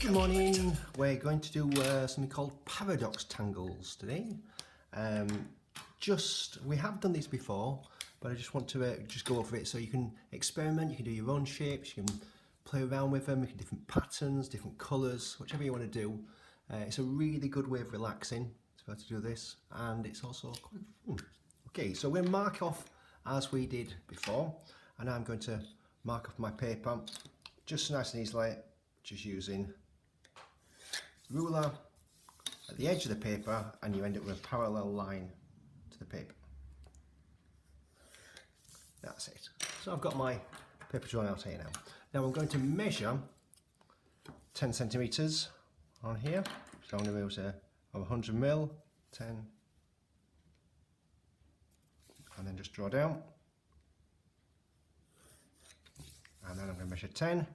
Good morning. We're going to do something called paradox tangles today. We have done this before, but I just want to just go over it so you can experiment. You can do your own shapes. You can play around with them. You can do different patterns, different colours, whichever you want to do. It's a really good way of relaxing to be able to do this, and it's also quite fun. Okay, so we're going to mark off as we did before, and I'm going to mark off my paper just nice and easily, just using ruler at the edge of the paper, and you end up with a parallel line to the paper. That's it. So I've got my paper drawn out here now. Now I'm going to measure 10 centimetres on here. So I'm going to use a 100 mil, 10, and then just draw down. And then I'm going to measure 10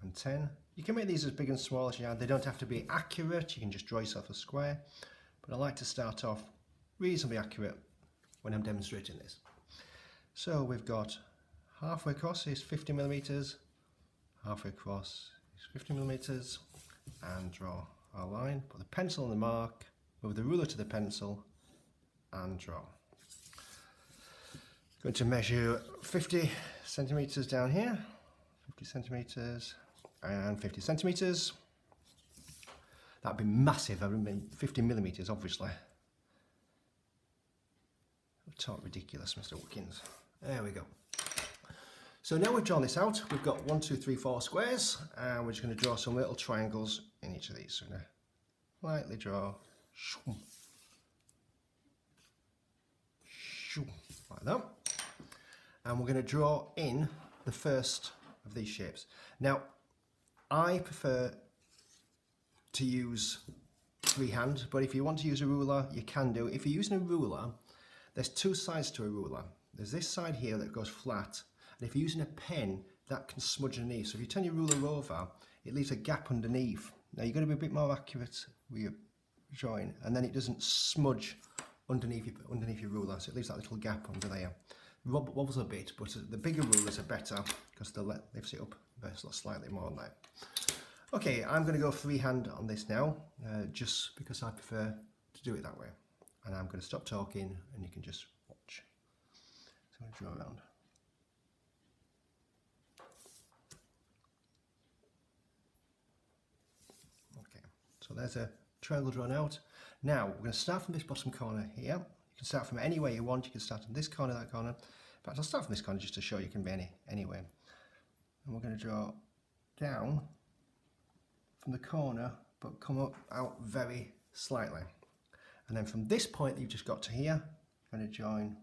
and 10. You can make these as big and small as you want. They don't have to be accurate. You can just draw yourself a square. But I like to start off reasonably accurate when I'm demonstrating this. So we've got halfway across is 50 millimeters. Halfway across is 50 millimeters. And draw our line. Put the pencil on the mark. Move the ruler to the pencil and draw. Going to measure 50 centimeters down here. 50 centimeters. And 50 centimeters. That'd be massive. I mean, 50 millimeters, obviously. Talk ridiculous, Mr. Watkins. There we go. So now we've drawn this out. We've got 1, 2, 3, 4 squares, and we're just going to draw some little triangles in each of these. So I'm going to lightly draw, like that. And we're going to draw in the first of these shapes. Now, I prefer to use freehand, but if you want to use a ruler, you can do. If you're using a ruler, there's two sides to a ruler. There's this side here that goes flat, and if you're using a pen, that can smudge underneath. So if you turn your ruler over, it leaves a gap underneath. Now you've got to be a bit more accurate with your drawing, and then it doesn't smudge underneath your ruler, so it leaves that little gap under there. Wobbles a bit, but the bigger rulers are better because they lift it up slightly more than that. Okay, I'm going to go freehand on this now, just because I prefer to do it that way. And I'm going to stop talking and you can just watch. So I'm going to draw around. Okay, so there's a triangle drawn out. Now we're going to start from this bottom corner here. You can start from anywhere you want. You can start from this corner, that corner. In fact, I'll start from this corner just to show you can be anywhere. And we're going to draw down from the corner, but come out very slightly. And then from this point that you've just got to here, you're going to join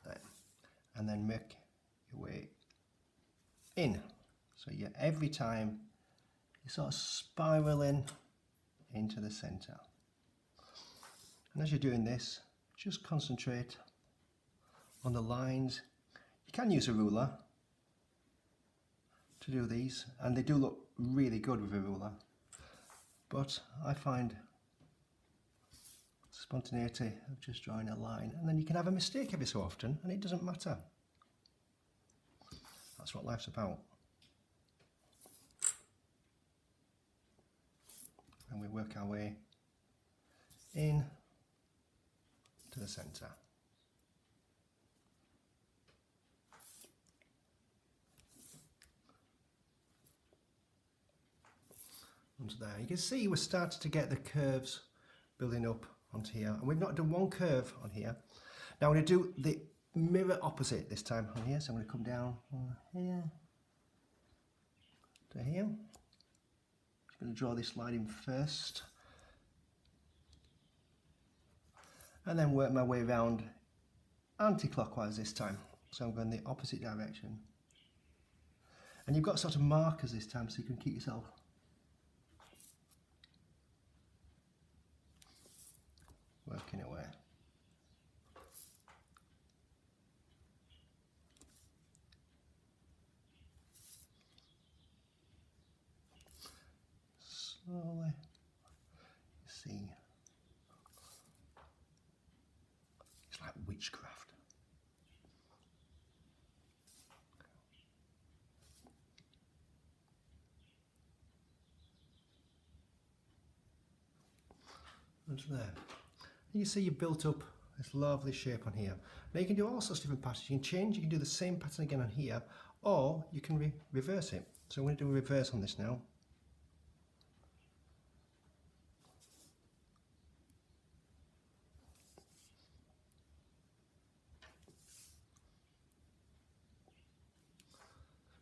there. And then make your way in. So every time you're sort of spiraling into the center. And as you're doing this, just concentrate on the lines. You can use a ruler to do these, and they do look really good with a ruler. But I find spontaneity of just drawing a line, and then you can have a mistake every so often, and it doesn't matter. That's what life's about. And we work our way in to the center. Onto there. You can see we're starting to get the curves building up onto here, and we've not done one curve on here. Now I'm going to do the mirror opposite this time on here, so I'm going to come down from here to here. I'm going to draw this line in first, and then work my way around anti-clockwise this time. So I'm going the opposite direction. And you've got sort of markers this time, so you can keep yourself working away. Slowly, you see, it's like witchcraft. onto there. And you see you built up this lovely shape on here. Now you can do all sorts of different patterns. You can change, you can do the same pattern again on here, or you can reverse it. So I'm going to do a reverse on this now.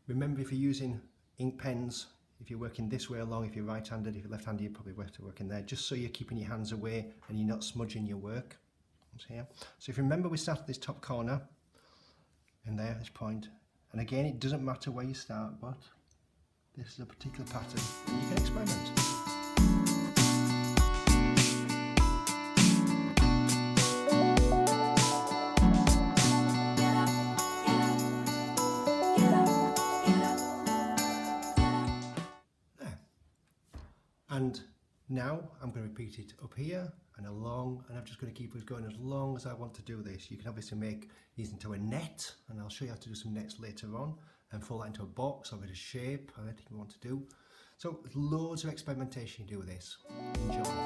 Remember, if you're using ink pens, if you're working this way along, if you're right-handed, if you're left-handed, you're probably better working there, just so you're keeping your hands away and you're not smudging your work. Here. So if you remember, we started this top corner in there, this point, and again, it doesn't matter where you start, but this is a particular pattern and you can experiment. And now I'm going to repeat it up here and along, and I'm just going to keep it going as long as I want to do this. You can obviously make these into a net, and I'll show you how to do some nets later on, and fold that into a box or a bit of shape or anything you want to do. So there's loads of experimentation you do with this. Enjoy.